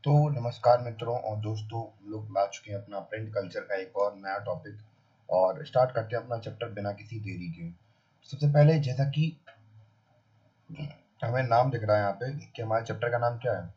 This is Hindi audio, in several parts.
तो नमस्कार मित्रों और दोस्तों, हम लोग ला चुके हैं अपना प्रिंट कल्चर का एक और नया टॉपिक और स्टार्ट करते हैं अपना चैप्टर बिना किसी देरी के। सबसे पहले जैसा कि हमें नाम दिख रहा है यहाँ पे कि हमारे चैप्टर का नाम क्या है,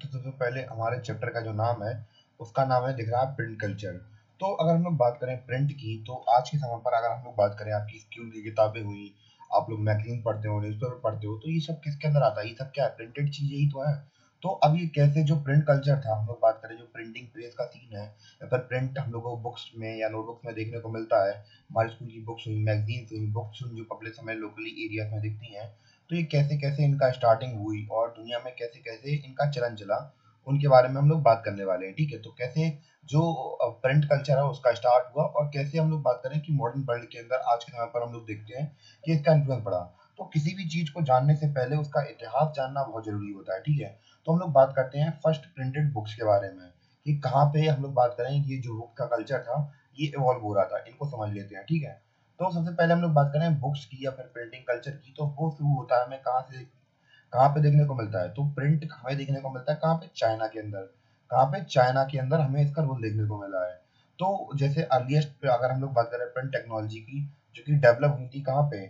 तो सबसे पहले हमारे चैप्टर का जो नाम है उसका नाम है, दिख रहा है, प्रिंट कल्चर। तो अगर हम लोग बात करें प्रिंट की, तो आज के समय पर अगर हम लोग बात करें, आपकी स्कूल की किताबें हुई, आप लोग मैगजीन पढ़ते हो, न्यूज़पेपर पढ़ते हो, तो ये सब किसके अंदर आता है? ये सब क्या है? प्रिंटेड चीजें ही तो है। तो अब ये कैसे जो प्रिंट कल्चर था, हम लोग बात करें जो प्रिंटिंग प्रेस का सीन है, या फिर प्रिंट हम लोग को बुक्स में या नोटबुक्स में देखने को मिलता है, हमारे स्कूल की बुक्स हुई, मैगजीन हुई, बुक्स हुई जो पब्लिश हमें लोकली एरिया में दिखती हैं, तो ये कैसे कैसे इनका स्टार्टिंग हुई और दुनिया में कैसे कैसे इनका चलन चला, उनके बारे में हम लोग बात करने वाले हैं। ठीक है, तो कैसे जो प्रिंट कल्चर है उसका स्टार्ट हुआ और कैसे हम लोग बात करें कि मॉडर्न वर्ल्ड के अंदर आज के समय पर हम लोग देखते हैं कि इसका इन्फ्लुएंस पड़ा। तो किसी भी चीज को जानने से पहले उसका इतिहास जानना बहुत जरूरी होता है। ठीक है, तो हम लोग बात करते हैं फर्स्ट प्रिंटेड बुक्स के बारे में, कि कहाँ पे हम लोग बात करें कि ये जो बुक का कल्चर था ये इवॉल्व हो रहा था, इनको समझ लेते हैं। ठीक है, तो सबसे पहले हम लोग बात करें बुक्स की या फिर प्रिंटिंग कल्चर की, तो वो शुरू होता है हमें कहाँ से, कहाँ पे देखने को मिलता है? तो प्रिंट हमें देखने को मिलता है कहाँ पे? चाइना के अंदर। कहाँ पे? चाइना के अंदर हमें इसका रोल देखने को मिला है। तो जैसे अर्लीस्ट पे अगर हम लोग बात करें प्रिंट टेक्नोलॉजी की, जो कि डेवलप हुई थी कहाँ पे,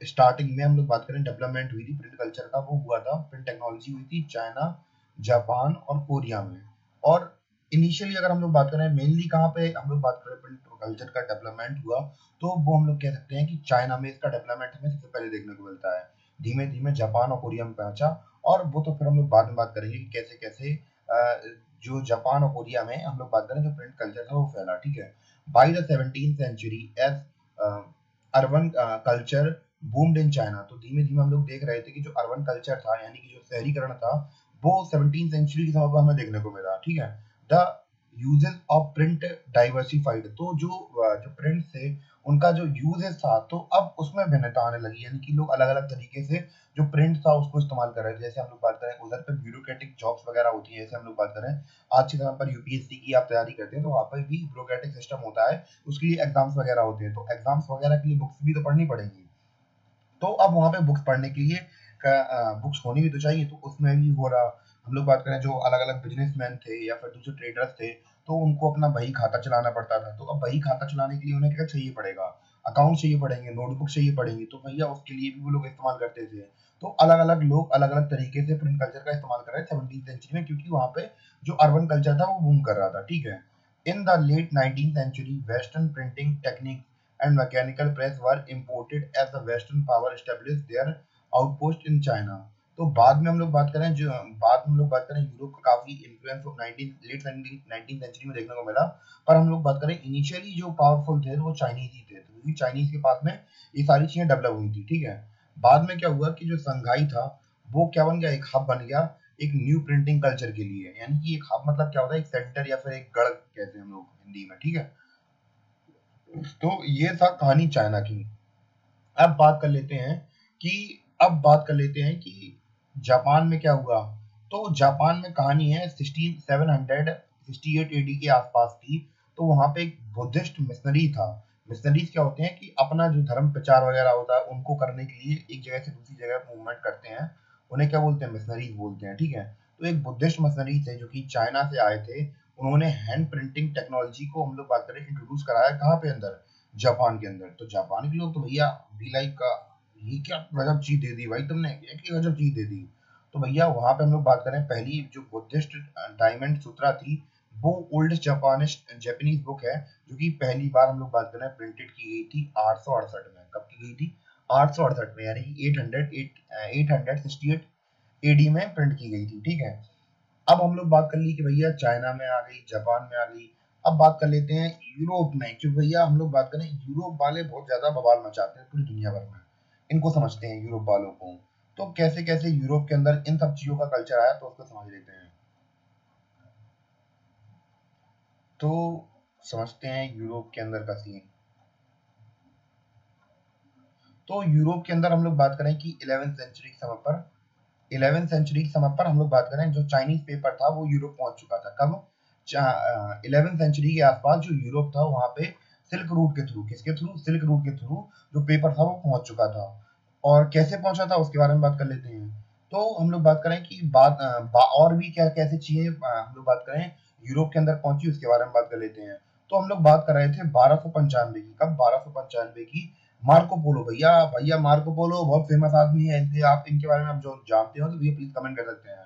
स्टार्टिंग में हम लोग बात करें डेवलपमेंट हुई थी प्रिंट कल्चर का, वो हुआ था, प्रिंट टेक्नोलॉजी हुई थी चाइना, जापान और कोरिया में। और इनिशियली अगर हम लोग बात करें मेनली कहाँ पे हम लोग बात करें प्रिंट कल्चर का डेवलपमेंट हुआ, तो वो हम लोग कह सकते हैं कि चाइना में इसका डेवलपमेंट हमें सबसे पहले देखने को मिलता है। धीमे धीमे जापान और कोरिया में पहुंचा, और वो तो फिर हम लोग बाद में बात करेंगे कि कैसे कैसे जो जापान और कोरिया में हम लोग बात करें जो प्रिंट कल्चर था वो फैला। ठीक है, by the 17th century as urban culture boomed in China. तो धीमे धीमे हम लोग देख रहे थे कि जो अर्बन कल्चर था, यानी कि जो शहरीकरण था, वो 17th सेंचुरी के समय पर हमें देखने को मिला। ठीक है, the uses of print diversified. तो जो प्रिंट थे उनका जो यूजेस था, तो अब उसमें भिन्नता आने लगी, यानी कि लोग अलग अलग तरीके से जो प्रिंट था उसको इस्तेमाल कर रहे थे। जैसे हम लोग बात करें उधर पे ब्यूरोक्रेटिक जॉब्स वगैरह होती है, जैसे हम लोग बात करें आज के समय पर यूपीएससी की आप तैयारी करते हैं तो वहाँ पर भी ब्यूरोक्रेटिक सिस्टम होता है, उसके लिए एग्जाम्स वगैरह होते हैं, तो एग्जाम्स वगैरह के लिए बुक्स भी तो पढ़नी पड़ेगी। तो अब वहाँ पे बुक्स पढ़ने के लिए बुक्स होनी भी तो चाहिए, तो उसमें भी हो रहा। हम लोग बात करें जो अलग अलग बिजनेसमैन थे या फिर दूसरे ट्रेडर्स थे, तो उनको अपना बही खाता चलाना पड़ता था। तो अब बही खाता चलाने के लिए उन्हें क्या चाहिए पड़ेगा? अकाउंट चाहिए पड़ेंगे, नोटबुक चाहिए पड़ेंगी, तो भैया उसके लिए भी वो लोग इस्तेमाल करते थे। तो अलग अलग लोग अलग अलग तरीके से प्रिंट कल्चर का इस्तेमाल कर रहे थे 17th सेंचुरी में, क्योंकि वहाँ पे जो अर्बन कल्चर था वो बूम कर रहा था। ठीक है, in the late 19th century western printing technique and mechanical press were imported as the Western power established their outpost in China। तो बाद में हम लोग बात करें जो बाद में हम लोग बात करें यूरोप का काफी influence of 19 late 19th century में देखने को मिला। पर हम लोग बात करें इनिशियली जो पावरफुल थे वो चाइनीज ही थे, क्योंकि चाइनीज के पास में ये सारी चीजें डेवलप हुई थी। ठीक है, बाद में क्या हुआ कि जो संघाई था वो क्या बन गया, एक हब बन गया एक न्यू प्रिंटिंग कल्चर के लिए। यानी कि एक हब मतलब क्या होता है? एक सेंटर या फिर एक गढ़ कहते हैं हम लोग हिंदी में। ठीक है, तो ये था कहानी चाइना की। अब बात कर लेते हैं कि अब बात कर लेते हैं कि जापान में क्या हुआ। तो जापान में कहानी है 768 एडी के आसपास की। तो वहां पे एक बुद्धिस्ट मिशनरी था। मिशनरीज क्या होते हैं कि अपना जो धर्म प्रचार वगैरह होता है उनको करने के लिए एक जगह से दूसरी जगह मूवमेंट करते हैं, उन्हें क्या बोलते हैं? मिशनरीज बोलते हैं। ठीक है, तो एक बुद्धिस्ट मिशनरी थे जो कि चाइना से आए थे, उन्होंने हैंड प्रिंटिंग टेक्नोलॉजी को हम लोग बात करें इंट्रोड्यूस कराया कहाँ पे? अंदर जापान के अंदर। तो जापान के लोग तो भैया बी लाइक का, ये क्या गजब चीज दे दी भाई तुमने, ये क्या गजब चीज दे दी। तो भैया वहां पे हम लोग बात करें पहली जो बुद्धिस्ट डायमंड सूत्रा थी, वो ओल्डेस्ट जापानिश जापानीज बुक है, जो कि पहली बार हम लोग बात करें प्रिंटेड की गई थी 868 में। कब की गई थी? 868 में, यानी कि 868 एडी में प्रिंट की गई थी। ठीक है, अब हम लोग बात कर ली कि भैया चाइना में आ गई, जापान में आ गई। अब बात कर लेते हैं यूरोप में, क्योंकि भैया हम लोग बात करें यूरोप वाले बहुत ज्यादा बवाल मचाते हैं पूरी दुनिया भर में, इनको समझते हैं यूरोप वालों को। तो कैसे कैसे यूरोप के अंदर इन सब चीजों का कल्चर आया, तो उसको समझ लेते हैं। तो समझते हैं यूरोप के अंदर का सीन। तो यूरोप के अंदर हम लोग बात करें कि 11th सेंचुरी के समय पर हम लोग बात करें जो चाइनीज पेपर था वो यूरोप पहुंच चुका था। कब? 11th सेंचुरी के आसपास जो यूरोप था वहां पे सिल्क रूट के थ्रू, किसके थ्रू? सिल्क रूट के थ्रू जो पेपर था वो पहुंच चुका था। और कैसे पहुंचा था उसके बारे में बात कर लेते हैं। तो हम लोग बात करें कि और भी क्या कैसी चीजें हम लोग बात करें यूरोप के अंदर पहुंची, उसके बारे में बात कर लेते हैं। तो हम लोग बात कर रहे थे 1295 की। कब? 1295 की। मार्को पोलो, भैया भैया मार्को पोलो बहुत फेमस आदमी है, इनके आप इनके बारे में आप जो जानते हो तो भैया प्लीज कमेंट कर सकते हैं।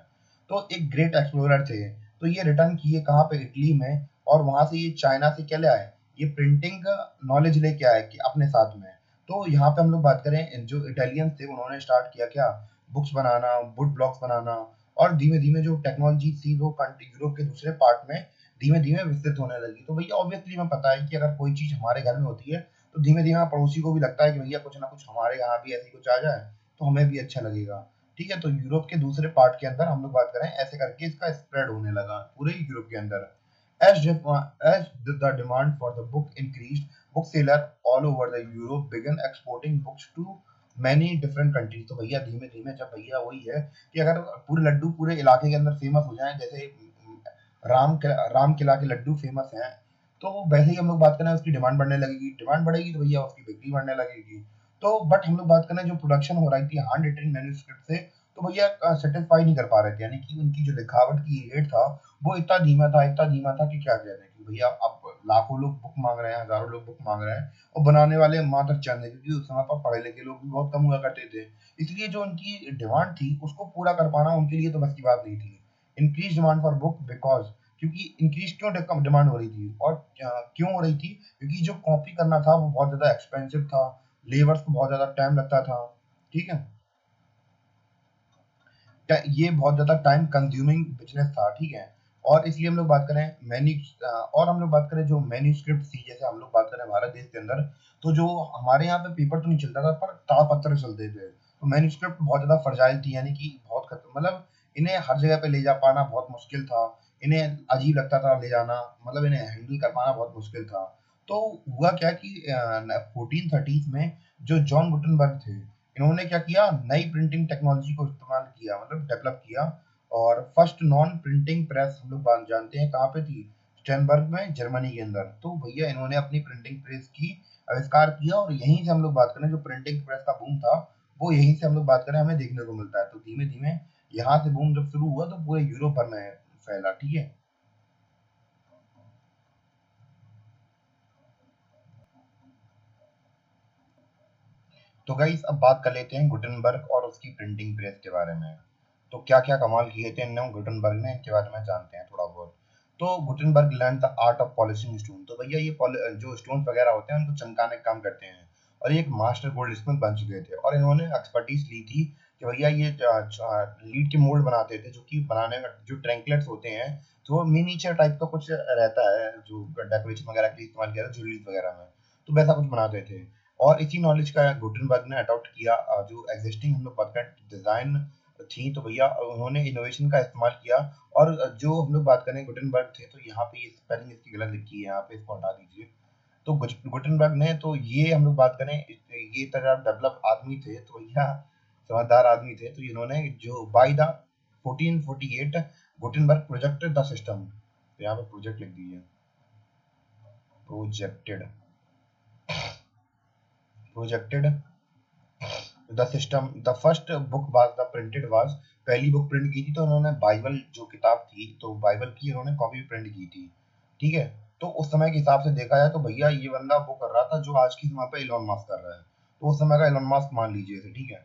तो एक ग्रेट एक्सप्लोरर थे। तो ये रिटर्न किए कहाँ पे? इटली में। और वहां से ये चाइना से क्या ले आए? ये प्रिंटिंग का नॉलेज लेके आए कि अपने साथ में। तो यहाँ पे हम लोग बात करें, जो इटालियंस थे उन्होंने स्टार्ट किया क्या? बुक्स बनाना, वुड ब्लॉक्स बनाना। और धीमे धीमे जो टेक्नोलॉजी थी वो कंट्री यूरोप के दूसरे पार्ट में धीमे धीमे विकसित होने लगी। तो भैया ऑब्वियसली हमें पता है कि अगर कोई चीज हमारे घर में होती है तो धीमे धीमे पड़ोसी को भी लगता है कि भैया कुछ ना कुछ हमारे यहाँ भी ऐसी कुछ आ जाए तो हमें भी अच्छा लगेगा। ठीक है, तो यूरोप के दूसरे पार्ट के अंदर हम लोग बात करें, ऐसे करके इसका स्प्रेड होने लगा पूरे यूरोप के अंदर। As the demand for the book increased, booksellers all over the Europe began exporting books to many different countries। तो भैया धीमे धीमे जब भैया वही है कि अगर पूरे लड्डू पूरे इलाके के अंदर फेमस हो जाएं, जैसे राम किला के लड्डू फेमस हैं, तो वैसे ही हम लोग बात करें उसकी डिमांड बढ़ने लगेगी। डिमांड बढ़ेगी तो भैया उसकी बिक्री बढ़ने लगेगी। तो बट हम लोग बात करें जो प्रोडक्शन हो रही थी हैंड रिटन मैन्युस्क्रिप्ट से, तो भैया सेटिस्फाई नहीं कर पा रहे थे, यानी कि उनकी जो लिखावट की रेट था वो इतना धीमा था कि क्या कहते हैं कि भैया अब लाखों लोग बुक मांग रहे हैं, हजारों लोग बुक मांग रहे हैं और बनाने वाले मात्र चंद है, क्योंकि उस समय पर पढ़े लिखे लोग भी बहुत कम हुआ करते थे। इसलिए जो उनकी डिमांड थी उसको पूरा कर पाना उनके लिए तो बस की बात नहीं थी। Increase demand for book because, क्योंकि इंक्रीज क्यों डिमांड हो रही थी और क्यों हो रही थी? क्योंकि जो कॉपी करना था वो बहुत ज्यादा एक्सपेंसिव था, लेबर्स को बहुत ज्यादा टाइम लगता था। ठीक है, ये बहुत ज़्यादा टाइम कंज्यूमिंग बिज़नेस था, ठीक है? और इसलिए हम लोग बात करें और हम लोग बात करें जो मैन्युस्क्रिप्ट थी, जैसे हम लोग बात करें भारत देश के अंदर, तो जो हमारे यहाँ पे पेपर तो नहीं चलता था पर ताड़पत्र चलते थे। तो मैन्युस्क्रिप्ट बहुत ज़्यादा फ्रजाइल थी, यानी कि बहुत मतलब इन्हें हर जगह पे ले जा पाना बहुत मुश्किल था। इन्हें अजीब लगता था ले जाना, मतलब इन्हें हैंडल कर पाना बहुत मुश्किल था। तो हुआ क्या कि 1430 में जो जॉन गुटनबर्ग थे, इन्होंने क्या किया? नई प्रिंटिंग टेक्नोलॉजी को इस्तेमाल किया, मतलब डेवलप किया। और फर्स्ट नॉन प्रिंटिंग प्रेस हम लोग बात जानते हैं कहाँ पे थी? स्टेनबर्ग में, जर्मनी के अंदर। तो भैया इन्होंने अपनी प्रिंटिंग प्रेस की आविष्कार किया और यहीं से हम लोग बात करें जो प्रिंटिंग प्रेस का बूम था वो यहीं से हम लोग बात करें हमें देखने को मिलता है। तो धीमे धीमे यहाँ से बूम जब शुरू हुआ तो पूरे यूरोप भर में फैला। ठीक है, तो गाइस अब बात कर लेते हैं गुटेनबर्ग और उसकी प्रिंटिंग प्रेस के बारे में। तो क्या क्या कमाल किए थे इन गुटेनबर्ग ने, इनके बारे में जानते हैं थोड़ा बहुत। तो Gutenberg learn the art of polishing stone. तो भैया ये जो स्टोन वगैरह होते हैं उनको चमकाने का काम करते हैं, और ये एक मास्टर गोल्ड स्मिथ बन चुके थे। और इन्होंने एक्सपर्टीज ली थी कि भैया ये लीड के मोल्ड बनाते थे, जो कि बनाने में जो ट्रैंकलेट्स होते हैं, तो मिनीचर टाइप का कुछ रहता है जो डेकोरेशन वगैरह के लिए इस्तेमाल किया था ज्वेलरीज वगैरह में, तो वैसा कुछ बनाते थे। और इसी नॉलेज का गुटेनबर्ग ने अडॉप्ट किया जो एग्जिस्टिंग हम लोग बात करें डिजाइन थी, तो भैया उन्होंने इनोवेशन का इस्तेमाल किया। और जो हम लोग बात करें गुटेनबर्ग थे, तो यहाँ पे ये स्पेलिंग इसकी गलत लिखी है, यहाँ पे इसको हटा दीजिए। तो गुटेनबर्ग ने, तो ये हम लोग बात करें ये तरह डेवलप आदमी थे, तो भैया समझदार आदमी थे, तो इन्होंने जो by the 1448 Gutenberg projected the system, तो यहाँ पे प्रोजेक्ट लिख दीजिए, projected projected the system. The first book was the printed was, पहली बुक प्रिंट की थी तो उन्होंने बाइबल जो किताब थी, तो बाइबल की उन्होंने कॉपी प्रिंट की थी। ठीक है, तो उस समय के हिसाब से देखा जाए तो भैया ये बंदा वो कर रहा था जो आज की समय पे इलॉन मस्क कर रहा है, तो उस समय का इलॉन मस्क मान लीजिए इसे। ठीक है,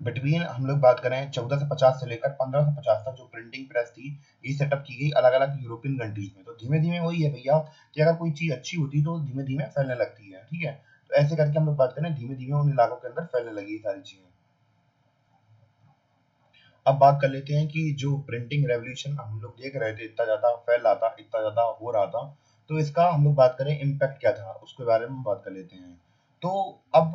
बिटवीन हम लोग बात करें 1450 से लेकर 1550 तक जो प्रिंटिंग प्रेस थी, ये सेटअप की गई अलग अलग यूरोपियन कंट्रीज में। तो धीमे धीमे वही है भैया कि अगर कोई चीज अच्छी होती है तो धीमे धीमे फैलने लगती है। ठीक है, तो ऐसे करके हम लोग बात करें धीमे धीमे उन इलाकों के अंदर फैलने लगी ये सारी चीजें। अब बात कर लेते हैं कि जो प्रिंटिंग रेवोल्यूशन हम लोग देख रहे थे, इतना ज्यादा फैल रहा था, इतना ज्यादा हो रहा था, तो इसका हम लोग बात करें इम्पैक्ट क्या था उसके बारे में बात कर लेते हैं। तो अब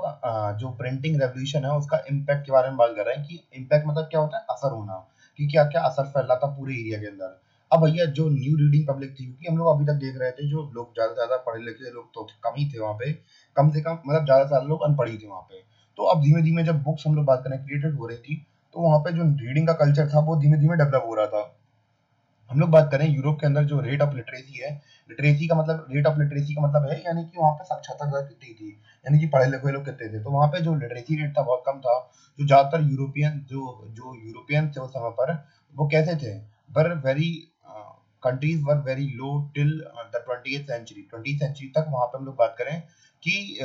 जो प्रिंटिंग रेवोल्यूशन है उसका इम्पैक्ट के बारे में बात कर रहे हैं कि इम्पैक्ट मतलब क्या होता है? असर होना, कि क्या क्या असर फैल रहा था पूरे एरिया के अंदर। अब भैया जो न्यू रीडिंग पब्लिक थी, क्योंकि हम लोग अभी तक देख रहे थे जो लोग ज्यादा से ज्यादा पढ़े लिखे लोग तो कम ही थे वहाँ पे, कम से कम मतलब ज्यादा से ज्यादा लोग अनपढ़ ही थे वहाँ पे। तो अब धीमे धीमे जब बुक्स हम लोग बात करें क्रिएटेड हो रही थी, तो वहाँ पे जो रीडिंग का कल्चर था वो धीमे धीमे डेवलप हो रहा था। हम लोग बात करें यूरोप के अंदर जो रेट ऑफ लिटरेसी है, रेट ऑफ लिटरेसी का मतलब है यानी कि वहाँ पे साक्षरता दर कितनी थी, यानी कि पढ़े लिखे लोग कितने थे। तो वहाँ पे जो लिटरेसी रेट था बहुत कम था। जो ज्यादातर यूरोपियन जो जो यूरोपियन थे उस समय पर, वो कैसे थे, were very countries were very low till the 20th century तक। वहाँ पे हम लोग बात करें कि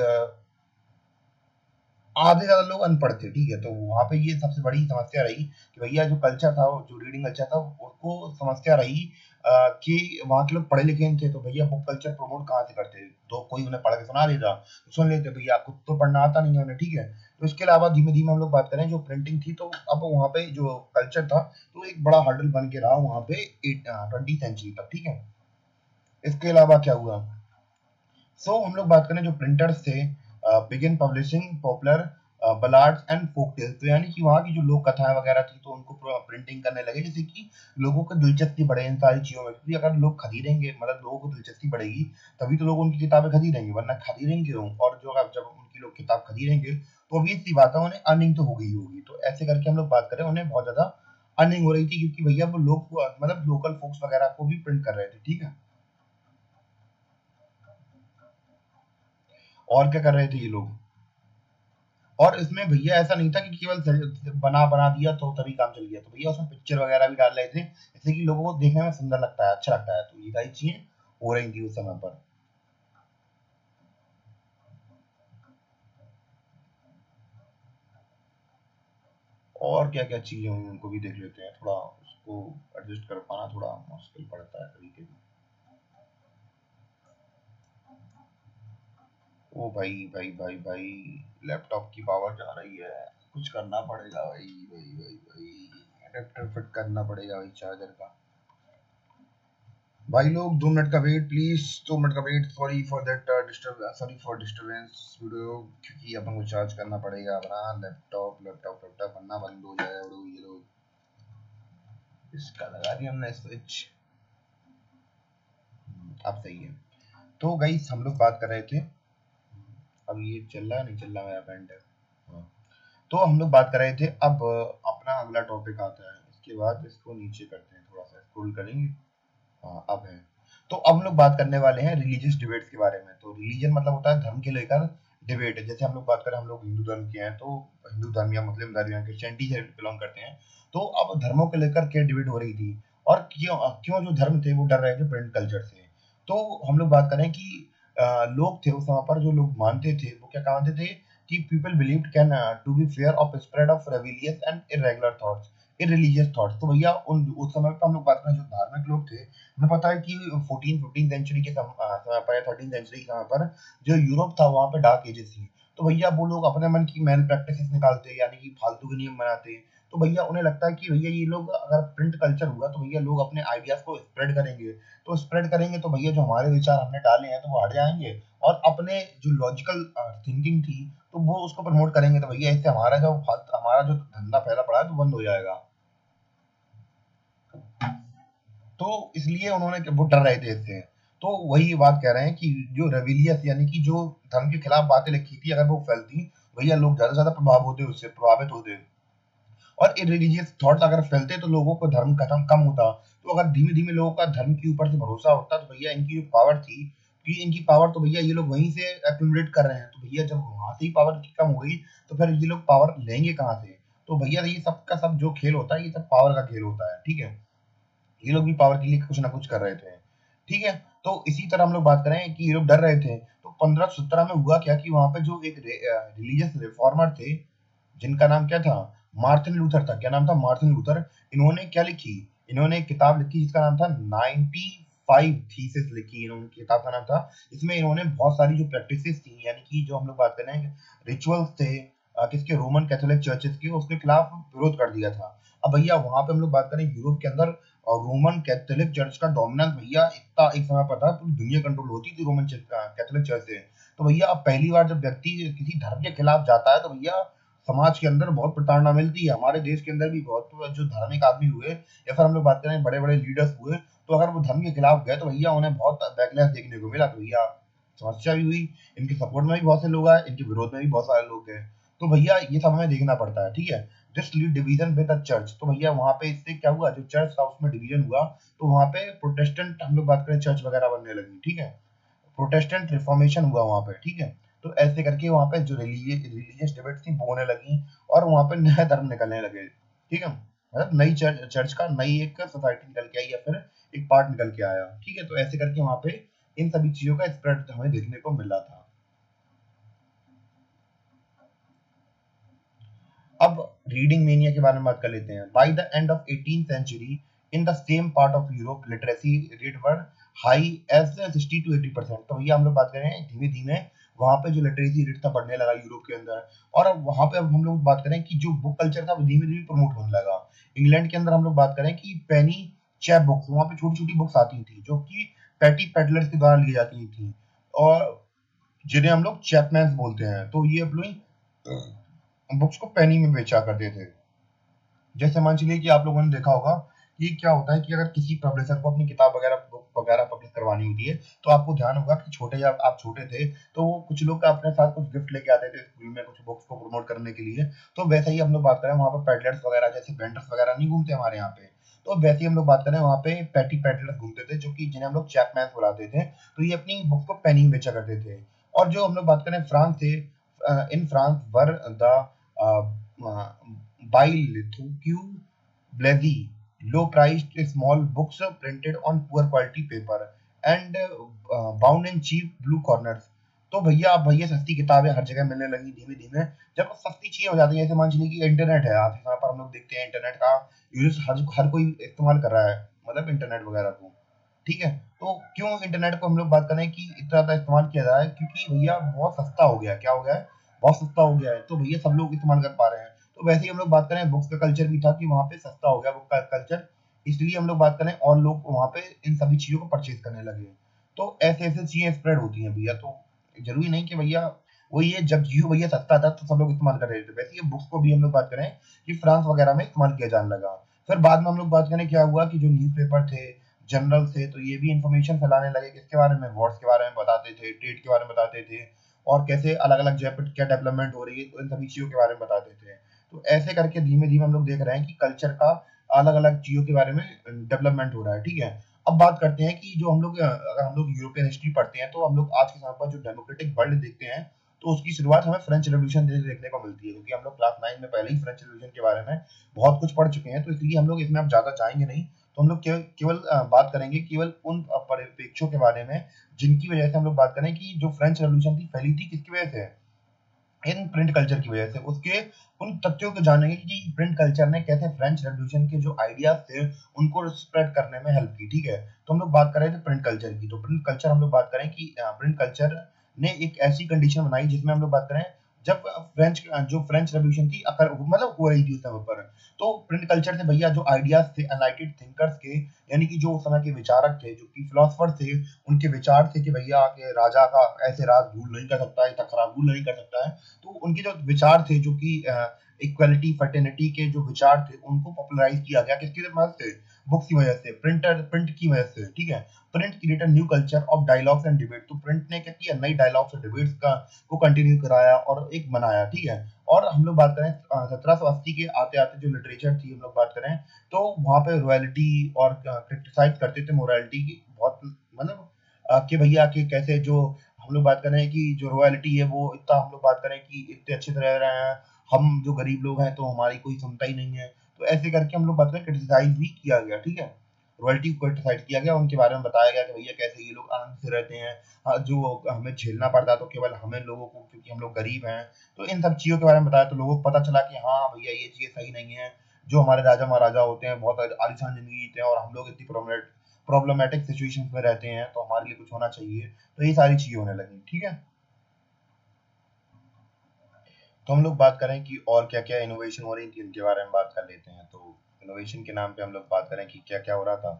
आधे ज्यादा लोग अनपढ़ थे, ठीक है। तो वहां पे ये सबसे बड़ी समस्या रही कि भैया जो कल्चर था, जो रीडिंग कल्चर था, उसको समस्या रही कि वहाँ के लोग पढ़े लिखे नहीं थे। तो भैया बुक कल्चर प्रमोट कहाँ से करते, तो कोई उन्हें पढ़ के सुना देता तो सुन लेते, भैया खुद तो पढ़ना आता नहीं है उन्हें, ठीक है। तो इसके अलावा धीमे धीमे हम लोग बात करें जो प्रिंटिंग थी, तो अब वहाँ पे जो कल्चर था, तो एक बड़ा हर्डल बन के रहा वहाँ पे 20th सेंचुरी तक, ठीक है। इसके अलावा क्या हुआ, हम लोग बात करें जो प्रिंटर्स थे, began publishing popular ballads and folk tales. तो यानी कि वहाँ की जो लोक कथाएं वगैरह थी, तो उनको प्रिंटिंग करने लगे, जैसे कि लोगों को दिलचस्पी बढ़े इन सारी चीजों में। क्योंकि अगर लोग खरीदेंगे, मतलब लोगों को दिलचस्पी बढ़ेगी, तभी तो लोग उनकी किताबें खरीदेंगे, वरना खरीदेंगे क्यों? और जो जब उनकी लोग किताब खरीदेंगे, तो obvious सी बात है उन्हें अर्निंग तो होगी ही होगी। तो ऐसे करके हम लोग बात करें, उन्हें बहुत ज्यादा अर्निंग हो रही थी, क्योंकि भैया वो लोग मतलब लोकल फोक्स वगैरह को भी प्रिंट कर रहे थे, ठीक है। और क्या कर रहे थे ये लोग, और इसमें भैया ऐसा नहीं था कि केवल बना बना दिया तो तभी काम चल गया। तो भैया उसमें पिक्चर वगैरह भी डाल रहे थे, जैसे कि लोगों को देखने में सुंदर लगता है, अच्छा लगता है। तो ये सारी चीजें हो रही थी उस समय पर। और क्या क्या चीजें हुई उनको भी देख लेते हैं, थोड़ा उसको एडजस्ट कर पाना थोड़ा मुश्किल पड़ता है कभी कभी। ओ भाई भाई भाई भाई, लैपटॉप की पावर जा रही है, कुछ करना पड़ेगा भाई भाई भाई भाई, अडेप्टर फिट करना पड़ेगा भाई चार्जर का। भाई लोग 2 मिनट का वेट प्लीज, 2 मिनट का wait. Sorry for that disturbance video, क्योंकि अपन को चार्ज करना पड़ेगा अपना लैपटॉप बनना बंद हो जाए और ये लोग। इसका लगा दिया हमने स्विच, अब सही है। तो गाइस हम लोग बात कर रहे थे, अब ये चल रहा है नहीं चल रहा मेरा पेंट है, हाँ। तो हम लोग बात कर रहे थे, अब अपना अगला टॉपिक आता है, इसके बाद इसको नीचे करते हैं, थोड़ा सा स्क्रॉल करेंगे। हाँ अब है। तो अब हम लोग बात करने वाले हैं रिलीजियस डिबेट्स के बारे में। तो रिलीजन मतलब होता है धर्म के लेकर डिबेट। जैसे हम लोग बात करें, हम लोग हिंदू धर्म के हैं, तो हिंदू धर्म या मुस्लिम धर्म या क्रिश्चियनिटी से बिलोंग करते हैं। तो अब धर्मों को लेकर क्या डिबेट हो रही थी, और क्यों क्यों जो धर्म थे वो डर रहे थे प्रिंट कल्चर से। तो हम लोग बात करें कि लोग थे उस समय पर, जो लोग मानते थे वो क्या मानते थे कि people believed can to be fear of spread of rebellious and irregular thoughts, irreligious thoughts. तो भैया उन उस समय पे हम लोग बात करें, जो धार्मिक लोग थे, हमें पता है कि 14 15 सेंचुरी के समय पर या 13 सेंचुरी के समय पर जो यूरोप था, वहां पे डार्क एजेस थी। तो भैया वो लोग अपने मन की मैल प्रैक्टिसेस निकालते, यानी कि फालतू के नियम बनाते। तो भैया उन्हें लगता है कि भैया ये लोग अगर प्रिंट कल्चर हुआ, तो भैया लोग अपने आइडियाज को स्प्रेड करेंगे। तो स्प्रेड करेंगे तो भैया जो हमारे विचार हमने डाले हैं, तो वो हट जाएंगे, और अपने जो लॉजिकल थिंकिंग थी, तो वो उसको प्रमोट करेंगे। तो भैया इससे हमारा जो धंधा फैला पड़ा है, तो बंद हो जाएगा। तो इसलिए उन्होंने वो डर रहे थे इससे। तो वही बात कह रहे हैं कि जो रेविलियस यानी कि जो धर्म के खिलाफ बातें लिखी थी, अगर वो फैलती, भैया लोग ज्यादा से ज्यादा प्रभावित होते। और इरिलीजियस थॉट्स अगर फैलते, तो लोगों को धर्म खत्म कम होता। तो अगर धीमे धीमे लोगों का धर्म के ऊपर से भरोसा उठता, तो भैया इनकी जो पावर थी, कि इनकी पावर तो भैया ये लोग वहीं से एक्यूमुलेट कर रहे हैं। तो भैया जब वहां से ही पावर कम हो गई, तो फिर ये लोग पावर लेंगे कहाँ से? तो भैया ये सब का सब जो खेल होता है, ये सब पावर का खेल होता है, ठीक है। ये लोग भी पावर के लिए कुछ ना कुछ कर रहे थे, ठीक है। तो इसी तरह हम लोग बात करें कि ये लोग डर रहे थे। तो 1517 में हुआ क्या कि वहां पे जो एक रिलीजियस रिफॉर्मर थे, जिनका नाम क्या था, मार्टिन लूथर था। क्या नाम था? Martin Luther. इन्होंने क्या लिखी, इन्होंने एक किताब लिखी जिसका नाम था 95 थीसिस लिखी इन्होंने, किताब का नाम था। इसमें इन्होंने बहुत सारी जो प्रैक्टिसेस थी, यानी कि जो हम लोग बात कर रहे हैं रिचुअल्स थे, किसके, रोमन कैथोलिक चर्चेस के, उसके खिलाफ विरोध कर दिया था। अब भैया वहां पे हम लोग बात करें यूरोप के अंदर, और रोमन कैथोलिक चर्च का डोमिनेंस भैया इतना एक समय पर था, पूरी दुनिया कंट्रोल होती थी रोमन कैथोलिक चर्च से। तो भैया अब पहली बार जब व्यक्ति किसी धर्म के खिलाफ जाता है, तो भैया समाज के अंदर बहुत प्रताड़ना मिलती है। हमारे देश के अंदर भी बहुत जो धार्मिक आदमी हुए, या फिर हम लोग बात करें बड़े बड़े लीडर्स हुए, तो अगर वो धर्म के खिलाफ गए, तो भैया उन्हें बहुत बैकलैश देखने को मिला। तो भैया समस्या भी हुई, इनके सपोर्ट में भी बहुत से लोग आए, इनके विरोध में भी बहुत सारे लोग गए। तो भैया ये सब हमें देखना पड़ता है, ठीक है। This lead division with the church. तो भैया वहां पे इससे क्या हुआ, जो चर्च था उसमें डिवीजन हुआ, तो वहां पे प्रोटेस्टेंट हम लोग बात करें चर्च वगैरह बनने लगी, ठीक है, प्रोटेस्टेंट रिफॉर्मेशन हुआ वहां पे, ठीक है। तो ऐसे करके वहां पे जो रिलीजियस डिबेट थी वो होने लगी और वहां पे नया धर्म निकलने लगे, ठीक है, मतलब नई चर्च का नई एक सोसाइटी निकल के आई या फिर एक पार्ट निकल के आया, ठीक है। तो ऐसे करके वहां पे इन सभी चीजों का स्प्रेड हमें देखने को मिला था। अब रीडिंग मेनिया के बारे में बात कर लेते हैं। By the end of 18th century in the same part of Europe literacy rate were high as 60 to 80%। तो भैया हम लोग बात कर रहे हैं धीमे धीमे वहां पे जो लिटरेसी रेट था बढ़ने लगा यूरोप के अंदर। और अब वहां पे अब हम लोग बात करें कि जो बुक कल्चर था वो धीमे धीमे प्रमोट होने लगा। इंग्लैंड के अंदर हम लोग बात करें कि पेनी चैप बुक्स, वहां पे छोटी छोटी बुक्स आती थी जो कि पैटी पेडलर्स के द्वारा ली जाती थी और जिन्हें हम लोग चैपमैन्स बोलते हैं। तो ये अपनी बुक्स को पेनी में बेचा करते थे। जैसे मान चलिए कि आप लोगों ने देखा होगा कि क्या होता है कि अगर किसी पब्लिशर को अपनी किताब वगैरह बुक वगैरह पब्लिश करवानी होती है तो आपको ध्यान होगा कि छोटे जब आप छोटे थे तो वो कुछ लोग अपने साथ कुछ गिफ्ट लेके आते थे स्कूल में कुछ बुक्स को प्रमोट करने के लिए। तो वैसे ही हम लोग बात करें वहाँ पे पेडलर्स वगैरह जैसे वेंडर्स वगैरह नहीं घूमते हमारे यहाँ पे। तो वैसे ही हम लोग बात करें वहाँ पे पैटी पेडलर्स घूमते थे जो कि जिन्हें हम लोग चैपमैन बुलाते थे। तो ये अपनी बुक को पेनी में बेचा करते थे। और जो हम लोग बात करें फ्रांस से, इन फ्रांस वर द बाइल थ्यू Blazy, low-priced small books printed on poor quality paper and bound in cheap blue corners। तो भैया अब भैया सस्ती किताबें हर जगह मिलने लगी धीमे धीमे। जब सस्ती चीजें हो जाती है जैसे मान चलिए कि इंटरनेट है, आज यहाँ पर हम लोग देखते हैं इंटरनेट का यूज हर हर कोई इस्तेमाल कर रहा है, मतलब इंटरनेट वगैरह को, ठीक है। तो क्यों इंटरनेट को हम लोग बात करें कि इतना ज्यादा इस्तेमाल किया जा रहा है, क्योंकि भैया बहुत सस्ता हो गया है। क्या हो गया है, बहुत सस्ता हो गया है, तो भैया सब लोग इस्तेमाल कर पा रहे हैं। तो वैसे ही हम लोग बात करें बुक्स का कल्चर भी था कि वहाँ पे सस्ता हो गया बुक का कल्चर, इसलिए हम लोग बात करें और लोग वहाँ पे इन सभी चीजों को परचेज करने लगे। तो ऐसे ऐसे चीजें स्प्रेड होती हैं भैया। तो जरूरी नहीं कि भैया वही है, जब जियो भैया सस्ता था तो सब लोग इस्तेमाल कर रहे थे। वैसे ये बुक्स को भी हम लोग बात करें कि फ्रांस वगैरह में इस्तेमाल किया जाने लगा। फिर बाद में हम लोग बात करें क्या हुआ कि जो न्यूज़पेपर थे, जनरल थे, तो ये भी इंफॉर्मेशन फैलाने लगे किसके बारे में, वॉर्स के बारे में बताते थे, ट्रेड के बारे में बताते थे और कैसे अलग अलग जगह पर क्या डेवलपमेंट हो रही है, तो इन सभी चीजों के बारे में बताते थे। तो ऐसे करके धीमे धीमे हम लोग देख रहे हैं कि कल्चर का अलग अलग चीजों के बारे में डेवलपमेंट हो रहा है, ठीक है। अब बात करते हैं कि जो हम लोग अगर हम लोग यूरोपियन हिस्ट्री पढ़ते हैं तो हम लोग आज के समय पर जो डेमोक्रेटिक वर्ल्ड देखते हैं तो उसकी शुरुआत हमें फ्रेंच रेवोल्यूशन देखने को मिलती है, क्योंकि हम लोग क्लास 9 में पहले ही फ्रेंच रेवोल्यूशन के बारे में बहुत कुछ पढ़ चुके हैं। तो इसलिए हम लोग इसमें अब ज्यादा जाएंगे नहीं। तो हम लोग केवल बात करेंगे केवल उन परिप्रेक्ष्यों के बारे में जिनकी वजह से हम लोग बात करें कि जो फ्रेंच रेवोल्यूशन थी फैली थी किसकी वजह से, इन प्रिंट कल्चर की वजह से। उसके उन तथ्यों को जानेंगे कि प्रिंट कल्चर ने कैसे फ्रेंच रेवोल्यूशन के जो आइडियाज थे उनको स्प्रेड करने में हेल्प की, ठीक है। तो हम लोग बात कर रहे थे प्रिंट कल्चर की। तो प्रिंट कल्चर हम लोग बात करें कि प्रिंट कल्चर ने एक ऐसी कंडीशन बनाई जिसमें हम लोग बात करें जब जो फ्रेंच रेवोल्यूशन थी अगर मतलब हो रही थी उस समय पर, तो प्रिंट कल्चर से भैया जो आइडियाज थे एनलाइटेड थिंकर्स के, यानी कि जो उस समय के विचारक थे जो कि फिलोसफर थे, उनके विचार थे कि भैया के राजा का ऐसे राज रूल नहीं कर सकता है, इतना खराब रूल नहीं कर सकता है। तो उनके जो विचार थे जो कि इक्वलिटी फर्टेनिटी के जो विचार थे उनको पॉपुलराइज किया गया किसकी मदद से, बुक्स की वजह से, प्रिंट की वजह से, ठीक है। Print create new culture of dialogues and debate. तो प्रिंट ने क्या किया, नई डायलॉग्स और डिबेट्स का को कंटिन्यू कराया और एक बनाया, ठीक है। और हम लोग बात करें 1780 के आते आते जो लिटरेचर थी हम लोग बात करें तो वहां पे रॉयल्टी और क्रिटिसाइज करते थे मोरालिटी की बहुत, मतलब कि भैया कि कैसे जो हम लोग बात करें कि जो रॉयल्टी है वो इतना, हम लोग बात करें कि इतने अच्छे से रह रहे हैं, हम जो गरीब लोग हैं तो हमारी कोई सुनता ही नहीं है। तो ऐसे करके हम लोग बात करें क्रिटिसाइज भी किया गया, ठीक है। रॉयल्टी को क्रिटिसाइज किया गया, उनके बारे में बताया गया कि भैया कैसे ये लोग आनंद से रहते हैं। जो हमें झेलना पड़ता है तो केवल हमें लोगों को, क्योंकि हम लोग गरीब हैं। तो इन सब चीज़ों के बारे में बताया तो लोगों को पता चला कि हाँ भैया ये चीज़ें सही नहीं है। जो हमारे राजा महाराजा होते हैं बहुत आलीशान जिंदगी जीते हैं और हम लोग इतनी प्रॉब्लमेटिक सिचुएशंस में रहते हैं, तो हमारे लिए कुछ होना चाहिए। तो ये सारी चीज़ें होने लगी, ठीक है। तो हम लोग बात करें कि और क्या-क्या इनोवेशन हो रही थी उनके बारे में बात कर लेते हैं। तो इनोवेशन के नाम पे हम लोग बात करें कि क्या-क्या हो रहा था।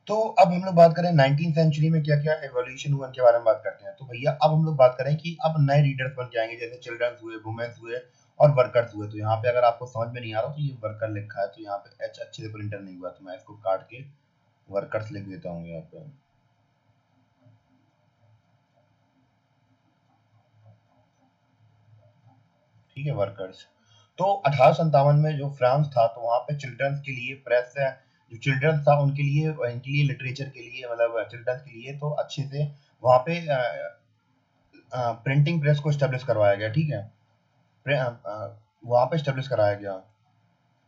तो अब हम लोग बात करें 19th सेंचुरी में क्या-क्या एवोल्यूशन हुआ उनके बारे में बात करते हैं। तो भैया अब हम लोग बात करें कि अब नए रीडर्स बन के आएंगे जैसे चिल्ड्रंस हुए, वुमेन्स हुए और वर्कर्स हुए। तो यहाँ पे अगर आपको समझ में नहीं आ रहा तो ये वर्कर लिखा है, तो यहाँ पे एच अच्छे से प्रिंटर नहीं हुआ तो मैं इसको काट के वर्कर्स लिख देता हूँ यहाँ पे, ठीक है, वर्कर्स। तो 1857 में जो फ्रांस था, तो वहाँ पे चिल्ड्रंस के लिए प्रेस, जो चिल्ड्रंस था इनके लिए लिटरेचर के लिए, मतलब चिल्ड्रंस के लिए तो अच्छे से वहाँ पे प्रिंटिंग प्रेस को स्टेब्लिश करवाया गया, ठीक है। वहाँ पे स्टेब्लिश कराया गया।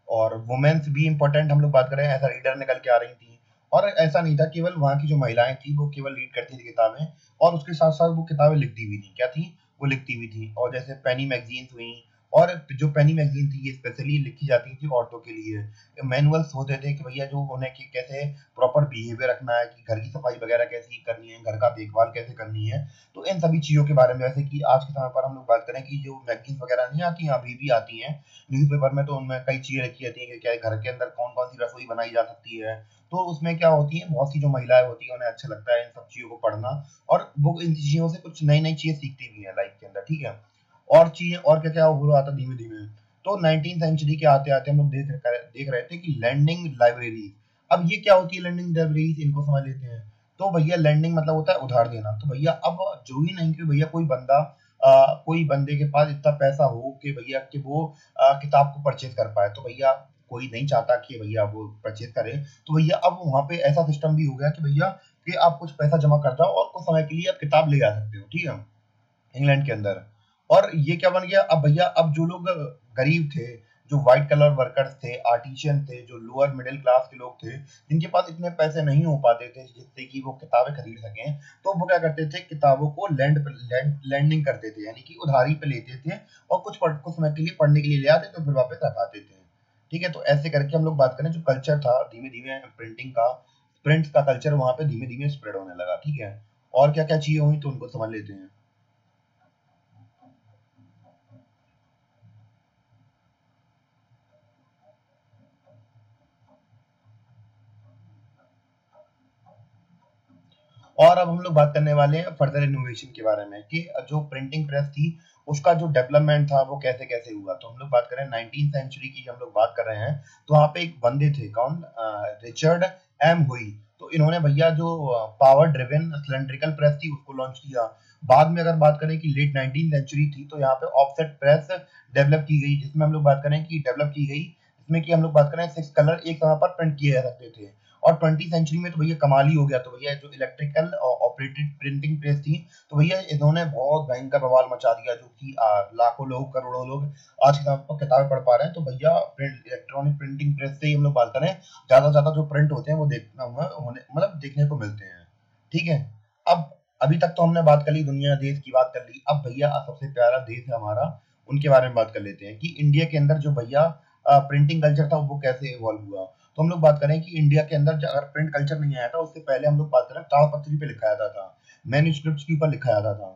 और वुमेन्स भी इम्पोर्टेंट हम लोग बात करें, ऐसा रीडर निकल के आ रही थी। और ऐसा नहीं था केवल वहाँ की जो महिलाएं थी वो केवल रीड करती थी किताबें, और उसके साथ साथ वो किताबें लिखती भी थी, क्या थी, वो लिखती भी थी। और जैसे पेनी मैगजीन्स हुई, और जो पेनी मैगजीन थी ये स्पेशली लिखी जाती थी औरतों के लिए। मैनुअल्स होते थे कि भैया जो उन्हें कि कैसे प्रॉपर बिहेवियर रखना है, कि घर की सफाई वगैरह कैसी करनी है, घर का देखभाल कैसे करनी है। तो इन सभी चीज़ों के बारे में, जैसे कि आज के समय पर हम लोग बात करें कि जो मैगजीन्स वगैरह नहीं आती हैं, अभी भी आती हैं न्यूज़पेपर में, तो उनमें कई चीज़ें लिखी रहती हैं कि क्या घर के अंदर कौन-कौन सी रसोई बनाई जा सकती है। तो उसमें क्या होती है, बहुत सी जो महिलाएँ होती हैं, उन्हें अच्छा लगता है इन सब चीज़ों को पढ़ना, और वो इन चीज़ों से कुछ नई-नई चीज़ें सीखती भी हैं लाइफ के अंदर, ठीक है। और चीज़ें और क्या-क्या हो रहा था धीमे-धीमे। तो 19th सेंचुरी के आते-आते हम लोग देख रहे थे कि लैंडिंग लाइब्रेरी। अब ये क्या होती है लैंडिंग लाइब्रेरीज़, इनको समझ लेते हैं। तो भैया लैंडिंग मतलब होता है उधार देना। तो भैया अब जो ही नहीं कि भैया कोई बंदे के पास इतना पैसा हो कि भैया कि वो किताब को परचेज़ कर पाए। तो भैया कोई नहीं चाहता कि भैया वो परचेज़ करे। तो भैया अब वहाँ पे ऐसा सिस्टम भी हो गया कि भैया कि आप कुछ पैसा जमा कर जाओ और कुछ समय के लिए आप किताब ले जा सकते हो, ठीक है? इंग्लैंड के अंदर। और ये क्या बन गया, अब भैया अब जो लोग गरीब थे, जो व्हाइट कलर वर्कर्स थे, आर्टिशियन थे, जो लोअर मिडिल क्लास के लोग थे, जिनके पास इतने पैसे नहीं हो पाते थे जिससे कि वो किताबें खरीद सकें, तो वो क्या करते थे, किताबों को लैंडिंग करते थे, यानी कि उधारी पे लेते थे, और कुछ समय के लिए पढ़ने के लिए ले आते तो फिर वापस रखाते थे। ठीक है, तो ऐसे करके हम लोग बात करें, जो कल्चर था धीमे धीमे प्रिंटिंग का, प्रिंट्स का कल्चर वहां पे धीमे धीमे स्प्रेड होने लगा, ठीक है। और क्या क्या चीजें हुई तो उनको समझ लेते हैं। और अब हम लोग बात करने वाले हैं फर्दर इनोवेशन के बारे में, कि जो प्रिंटिंग प्रेस थी उसका जो डेवलपमेंट था वो कैसे कैसे हुआ। तो हम लोग बात करें 19th सेंचुरी की, हम लोग बात कर रहे हैं, तो वहाँ पे एक बंदे थे, कौन, रिचर्ड एम हुई। तो इन्होंने भैया जो पावर ड्रिवन सिलेंड्रिकल प्रेस थी उसको लॉन्च किया। बाद में अगर बात करें कि लेट 19th सेंचुरी थी, तो यहाँ पे ऑफसेट प्रेस डेवलप की गई, जिसमें हम लोग बात करें कि डेवलप की गई, जिसमें कि हम लोग बात करें 6 कलर एक समय पर प्रिंट किए जा सकते थे। और 20 सेंचुरी में तो भैया कमाल ही हो गया। तो भैया जो इलेक्ट्रिकल ऑपरेटेड प्रिंटिंग प्रेस थी, तो भैया इन्होंने बहुत भयंकर बवाल मचा दिया, जो कि लाखों लोग, करोड़ों लोग आज के समय पर किताबें पढ़ पा रहे हैं। तो भैया इलेक्ट्रॉनिक प्रिंटिंग प्रेस से ही हम लोग बात करें, ज्यादा से ज्यादा जो प्रिंट होते हैं वो देखना होने मतलब देखने को मिलते हैं, ठीक है। अब अभी तक तो हमने बात कर ली, दुनिया देश की बात कर ली। अब भैया सबसे प्यारा देश है हमारा, उनके बारे में बात कर लेते हैं, कि इंडिया के अंदर जो भैया प्रिंटिंग कल्चर था वो कैसे इवॉल्व हुआ। तो हम लोग बात करें कि इंडिया के अंदर अगर प्रिंट कल्चर नहीं आया था, उससे पहले हम लोग बात करें ताड़पत्री पे लिखा जाता था, मैन्युस्क्रिप्ट्स के ऊपर लिखा जाता था।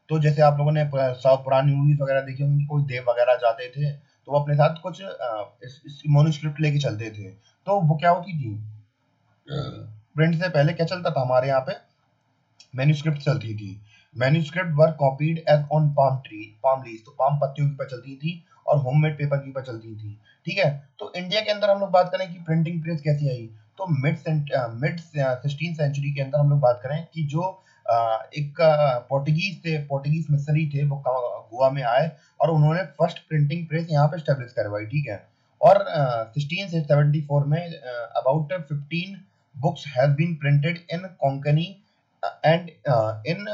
तो जैसे आप लोगों ने सब पुरानी मूवीज वगैरह देखी होंगी, कोई देव वगैरह जाते थे तो वो अपने साथ कुछ मैन्युस्क्रिप्ट लेके चलते थे। तो वो क्या होती थी, प्रिंट से पहले क्या चलता था हमारे यहाँ पे, मैन्युस्क्रिप्ट चलती थी। Manuscript were copied as on palm leaves, तो पाम पत्तियों के ऊपर चलती थी, और होममेड पेपर के ऊपर चलती थी, ठीक है। तो इंडिया के अंदर हम लोग बात करें कि प्रिंटिंग प्रेस कैसी आई, तो मिड 16 सेंचुरी के अंदर हम लोग बात करें कि जो एक पोर्टुगीज मिशनरी थे, वो गोवा में आए, और उन्होंने फर्स्ट प्रिंटिंग प्रेस यहाँ पे स्टेब्लिश करवाई, ठीक है। और 1674 में about 15 books have been printed in Konkani and in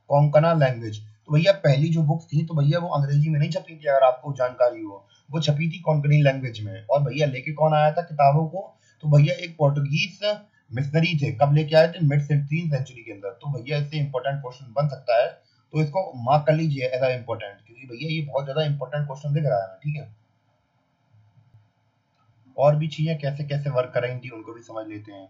Konkana language. तो भैया पहली जो बुक्स थी, तो भैया वो अंग्रेजी में नहीं छपी थी, अगर आपको जानकारी हो, वो छपी थी कोंकणी लैंग्वेज में। और भैया लेके कौन आया था किताबों को, तो भैया एक पोर्टुगीज मिशनरी थे। कब लेके आए थे, मिड 16 सेंचुरी के अंदर। तो भैया इससे इंपॉर्टेंट क्वेश्चन बन सकता है, तो इसको मार्क कर लीजिए एज इंपॉर्टेंट, क्योंकि भैया ये बहुत ज्यादा इंपॉर्टेंट क्वेश्चन दिख रहा है, ठीक है। और भी चीजें कैसे कैसे वर्क कर रही थी उनको भी समझ लेते हैं।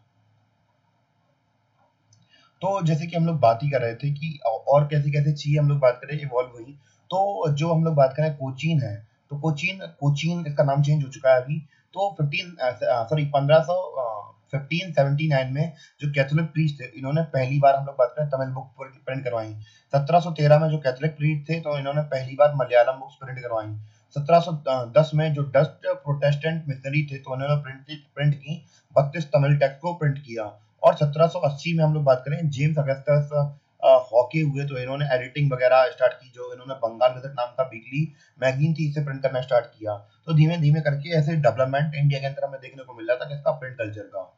तो जैसे कि हम लोग बात ही कर रहे थे कि और कैसी-कैसी चीज़ें हम लोग बात करें इवॉल्व हुई। तो जो हम लोग बात करें कोचीन है, तो कोचीन कोचीन इसका नाम चेंज हो चुका है अभी। तो 1500 1579 में जो कैथोलिक प्रीस्ट थे, इन्होंने पहली बार, हम लोग बात करें तमिल बुक प्रिंट करवाई। 1713 में जो कैथोलिक प्रीस्ट थे, तो इन्होंने पहली बार मलयालम बुक्स प्रिंट करवाई। 1710 में जो डच प्रोटेस्टेंट मिशनरी थे, तो उन्होंने प्रिंट की 32 तमिल टेक्स्ट को प्रिंट किया। और 1780 में हम लोग बात करें, जेम्स अगस्टस हॉकी हुए तो इन्होंने एडिटिंग वगैरह स्टार्ट की, जो इन्होंने बंगाल गजट नाम का वीकली मैगजीन थी इसे प्रिंट करना स्टार्ट किया। तो धीमे धीमे करके ऐसे डेवलपमेंट इंडिया के अंदर हमें देखने को मिल रहा था किसका, प्रिंट कल्चर का।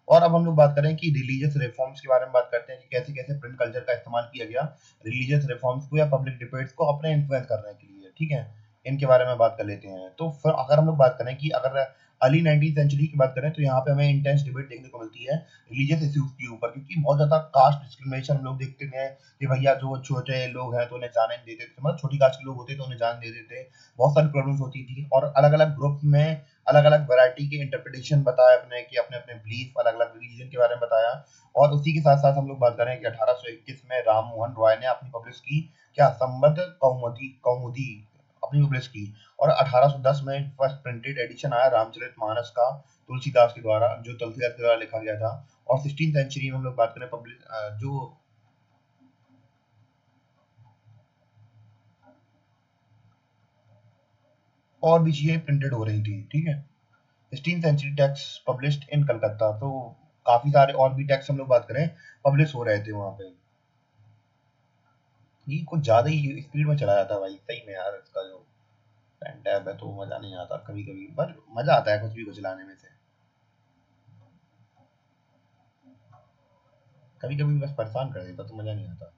और अब हम लोग बात करें कि रिलीजियस रिफॉर्म्स के बारे में बात करते हैं कि कैसे कैसे प्रिंट कल्चर का इस्तेमाल किया गया रिलीजियस रिफॉर्म्स को या पब्लिक डिबेट्स को अपने इन्फ्लुएंस करने के लिए, ठीक है। इनके बारे में बात कर लेते हैं। तो फिर अगर हम लोग बात करें कि अगर अर्ली 19th सेंचुरी की बात करें तो यहाँ पे हमें इंटेंस डिबेट देखने को मिलती है रिलीजियस इश्यूज के ऊपर, क्योंकि बहुत ज्यादा कास्ट डिस्क्रिमिनेशन हम लोग देखते हैं कि भैया जो छोटे लोग हैं तो उन्हें जाने नहीं देते थे, मतलब छोटी कास्ट के लोग होते तो उन्हें जाने दे देते। बहुत सारी प्रॉब्लम्स होती थी और अलग अलग ग्रुप में अलग अलग वैरायटी के इंटरप्रिटेशन बताया अपने कि अपने अपने बिलीफ अलग अलग रिलीजन के बारे में बताया। और उसी के साथ साथ हम लोग बात करें कि 1821 में राम मोहन रॉय ने अपनी पब्लिश की क्या, संबद्ध कौमुदी कौमुदी अपनी पब्लिश की। और 1810 में फर्स्ट प्रिंटेड एडिशन आया रामचरितमानस का, तुलसीदास के द्वारा, जो तुलसीदास के द्वारा लिखा गया था। और 16th सेंचुरी में हम लोग बात करें पब्लिश जो और भी चीजें प्रिंटेड हो रही थी, ठीक है। 16th century text published in Calcutta, तो काफी सारे और भी टेक्स्ट हम लोग बात करें पब्लिश हो रहे थे वहां पे। ये कुछ ज्यादा ही स्पीड में चला जाता है भाई, सही में यार। इसका जो पेन टैब है तो मजा नहीं आता कभी कभी, पर मजा आता है कुछ भी को चलाने में से। कभी कभी बस परेशान कर देता तो मजा नहीं आता।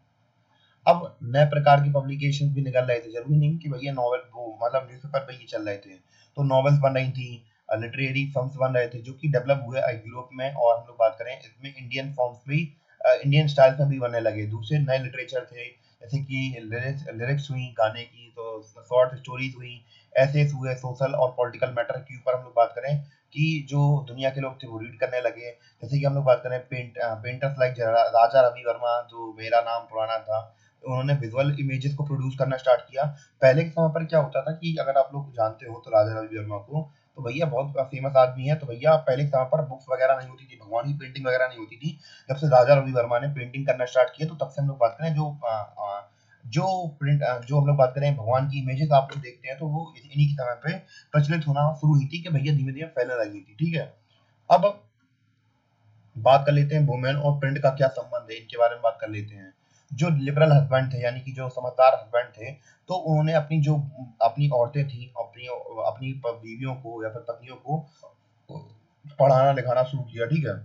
अब नए प्रकार की पब्लिकेशन भी निकल रहे थे, जरूरी नहीं कि भैया नॉवल वो मतलब न्यूज़पेपर पे ही चल रहे थे। तो नॉवेल्स बन रही थी, लिटरेरी फॉर्म्स बन रहे थे जो कि डेवलप हुए यूरोप में। और हम लोग बात करें इसमें इंडियन फॉर्म्स भी इंडियन स्टाइल में भी बनने लगे। दूसरे नए लिटरेचर थे जैसे कि लिरिक्स हुई गाने की, तो शॉर्ट स्टोरीज हुई, ऐसे हुए सोशल और पॉलिटिकल मैटर के ऊपर हम लोग बात करें कि जो दुनिया के लोग थे वो रीड करने लगे। जैसे कि हम लोग बात करें पेंटर्स लाइक राजा रवि वर्मा, जो मेरा नाम पुराना था, उन्होंने विजुअल इमेजेस को प्रोड्यूस करना स्टार्ट किया। पहले के समय पर क्या होता था कि अगर आप लोग जानते हो तो राजा रवि वर्मा को, तो भैया बहुत फेमस आदमी है, तो भैया पहले के समय पर बुक्स वगैरह नहीं होती थी, भगवान की पेंटिंग वगैरह नहीं होती थी। जब से राजा रवि वर्मा ने पेंटिंग करना स्टार्ट किया तो तब से हम लोग बात करें जो जो हम लोग बात करें भगवान की इमेजेस आप लोग देखते हैं तो वो इन्हीं के समय पे प्रचलित होना शुरू हुई थी कि भैया धीमे धीमे फैलने लगी थी, ठीक है। अब बात कर लेते हैं वुमेन और प्रिंट का क्या संबंध है, इनके बारे में बात कर लेते हैं। जो लिबरल हस्बैंड थे यानी कि जो समझदार हस्बैंड थे, तो उन्होंने अपनी जो अपनी औरतें थी अपनी अपनी बीवियों को या फिर पत्नियों को पढ़ाना लिखाना शुरू किया, ठीक है।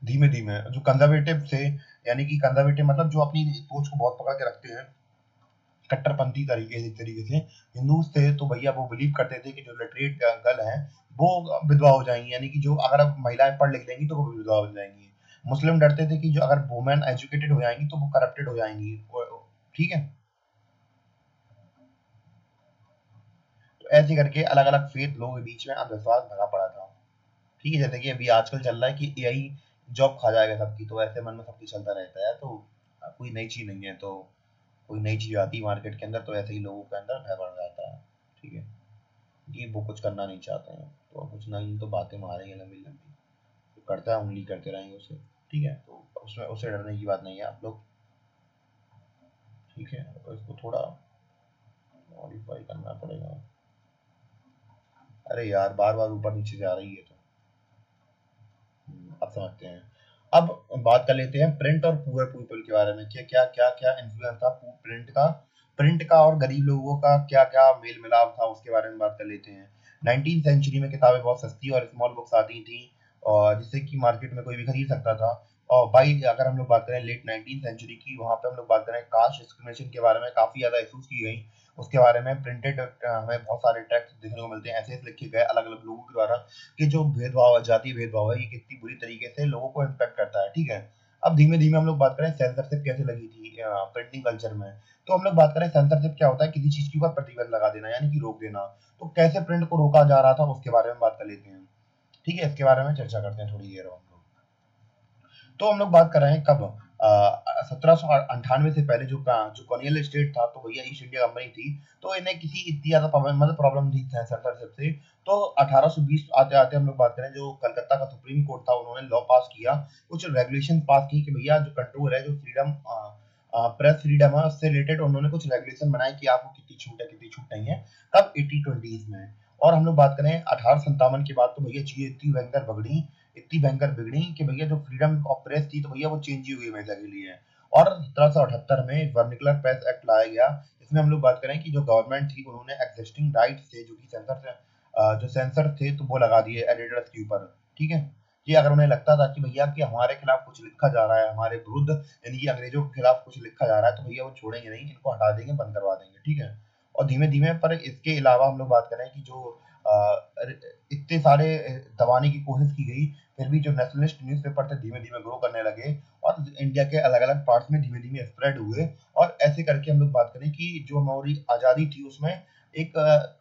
धीमे धीमे जो कंजर्वेटिव थे, यानी कि कंजर्वेटिव मतलब जो अपनी सोच को बहुत पकड़ के रखते हैं, कट्टरपंथी तरीके से, एक तरीके से हिंदू थे, तो भैया वो बिलीव करते थे कि जो लिटरेट गर्ल है वो विधवा हो जाएंगी, यानी कि जो अगर अब महिलाएं पढ़ लिख लेंगी तो वो विधवा हो जाएंगी। मुस्लिम डरते थे कि जो अगर वुमेन एजुकेटेड हो जाएंगी तो वो करप्टेड हो जाएंगी, ठीक है। तो ऐसे करके अलग अलग फेथ लोगों के बीच में अंधविश्वास भरा पड़ा था, ठीक है। जैसे कि अभी आजकल चल रहा है कि एआई जॉब खा जाएगा सबकी, तो ऐसे मन में सबकी चलता रहता है। तो कोई नई चीज नहीं है, तो कोई नई चीज आती है मार्केट के अंदर तो ऐसे ही लोगों के अंदर भय बढ़ जाता है, ठीक है। कि वो कुछ करना नहीं चाहते हैं तो कुछ नहीं तो बातें मारेंगे लंबी लंबी, तो करता है उंगली करते रहेंगे उसे, ठीक है। तो उसमें उससे डरने की बात नहीं है आप लोग, ठीक है। तो इसको थोड़ा मॉडिफाई करना पड़ेगा। अरे यार बार बार ऊपर नीचे जा रही है तो अब समझते हैं। अब बात कर लेते हैं प्रिंट और पुअर पीपल के बारे में, क्या क्या क्या क्या इन्फ्लुएंस था प्रिंट का और गरीब लोगों का क्या क्या मेल मिलाप था उसके बारे में बात कर लेते हैं। 19th सेंचुरी में किताबें बहुत सस्ती और स्मॉल बुक्स आती थी, और जिससे कि मार्केट में कोई भी खरीद सकता था। और भाई अगर हम लोग बात करें लेट 19th सेंचुरी की, वहाँ पे हम लोग बात करें कास्ट डिस्क्रिमिनेशन के बारे में काफी ज्यादा इशूज की गई। उसके बारे में प्रिंटेड हमें बहुत सारे टेक्स्ट देखने को मिलते हैं, ऐसे लिखे गए अलग अलग लोगों के द्वारा कि जो भेदभाव है, जाति भेदभाव है, ये कितनी बुरी तरीके से लोगों को इम्पैक्ट करता है, ठीक है। अब धीमे धीमे हम लोग बात करें सेंसरशिप कैसे लगी थी प्रिंटिंग कल्चर में। तो हम लोग बात करें सेंसरशिप क्या होता है, किसी चीज के ऊपर प्रतिबंध लगा देना यानी कि रोक देना। तो कैसे प्रिंट को रोका जा रहा था उसके बारे में बात कर लेते हैं, ठीक है। इसके बारे में चर्चा करते हैं थोड़ी देर हम लोग। तो हम लोग बात कर रहे हैं कब, 1798 से पहले जो कॉलोनियल स्टेट था, तो भैया ईस्ट इंडिया कंपनी थी, तो इन्हें किसी इतनी ज्यादा मतलब प्रॉब्लम थी सेंसरशिप से। तो 1820 आते आते हम लोग बात करें जो कलकत्ता का सुप्रीम कोर्ट था, उन्होंने लॉ पास किया, कुछ रेगुलेशन पास की कि भैया जो कंट्रोल है, जो फ्रीडम प्रेस फ्रीडम है, उससे रिलेटेड उन्होंने कुछ रेगुलेशन बनाए कि आपको कितनी छूट है कितनी छूट नहीं है। कब 1820 में। और हम लोग बात करें 1857 के बाद, तो भैया चीजें इतनी भयंकर बिगड़ी कि भैया जो फ्रीडम ऑफ प्रेस थी तो भैया वो चेंज ही हुई हमेशा के लिए। और 1778 में वर्निकुलर प्रेस एक्ट लाया गया। इसमें हम लोग बात करें कि जो गवर्नमेंट थी उन्होंने एग्जिस्टिंग राइट्स थे जो कि सेंसर थे तो वो लगा दिए एडिटर्स के ऊपर, ठीक है। कि अगर उन्हें लगता था कि भैया कि हमारे खिलाफ कुछ लिखा जा रहा है, हमारे विरुद्ध यानी कि अंग्रेजों के खिलाफ कुछ लिखा जा रहा है, तो भैया वो छोड़ेंगे नहीं, इनको हटा देंगे, बंद करवा देंगे, ठीक है। और धीमे धीमे पर इसके अलावा हम लोग बात करें कि जो इतने सारे दबाने की कोशिश की गई, फिर भी जो नेशनलिस्ट न्यूज़पेपर थे धीमे धीमे ग्रो करने लगे और इंडिया के अलग अलग पार्ट्स में धीमे धीमे स्प्रेड हुए। और ऐसे करके हम लोग बात करें कि जो हमारी आज़ादी थी उसमें एक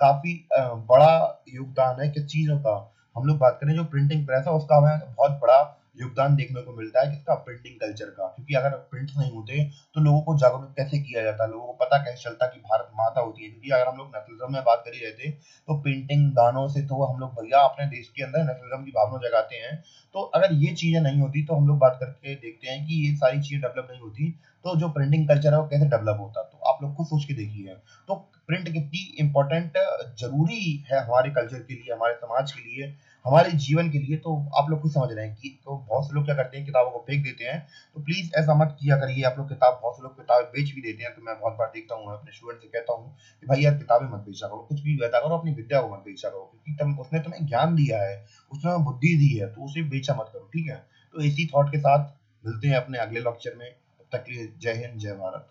काफ़ी बड़ा योगदान है किस चीज़ों का, हम लोग बात करें जो प्रिंटिंग प्रेस है उसका हमें बहुत बड़ा योगदान देखने को मिलता है, किसका, प्रिंटिंग कल्चर का। क्योंकि अगर प्रिंट्स नहीं होते तो लोगों को जागरूक कैसे किया जाता, लोगों को पता कैसे चलता कि भारत माता होती है। क्योंकि अगर हम लोग नेशनलिज्म में बात कर ही रहे थे तो पेंटिंग, गानों से तो हम लोग भैया अपने देश के अंदर नेशनलिज्म की भावना जगाते हैं। तो अगर ये चीजें नहीं होती तो हम लोग बात करके देखते हैं कि ये सारी चीजें डेवलप नहीं होती, तो जो प्रिंटिंग कल्चर है वो कैसे डेवलप होता। तो आप लोग खुद सोच के देखिए, तो प्रिंट कितनी इम्पोर्टेंट, जरूरी है हमारे कल्चर के लिए, हमारे समाज के लिए, हमारे जीवन के लिए। तो आप लोग खुद समझ रहे हैं कि तो बहुत से लोग क्या करते हैं, किताबों को फेंक देते हैं। तो प्लीज ऐसा मत किया करिए आप लोग। किताब, बहुत से लोग किताबें बेच भी देते हैं, तो मैं बहुत बार देखता हूँ, मैं अपने स्टूडेंट से कहता हूँ कि भाई यार किताबें मत बेचा करो, कुछ भी बेचा करो, अपनी विद्या को मत बेचा करो, क्योंकि उसने तुम्हें ज्ञान दिया है, उसने तुम्हें बुद्धि दी है, तो उसे बेचा मत करो, ठीक है। तो इसी थॉट के साथ मिलते हैं अपने अगले लेक्चर में। तब तक के लिए जय हिंद, जय भारत।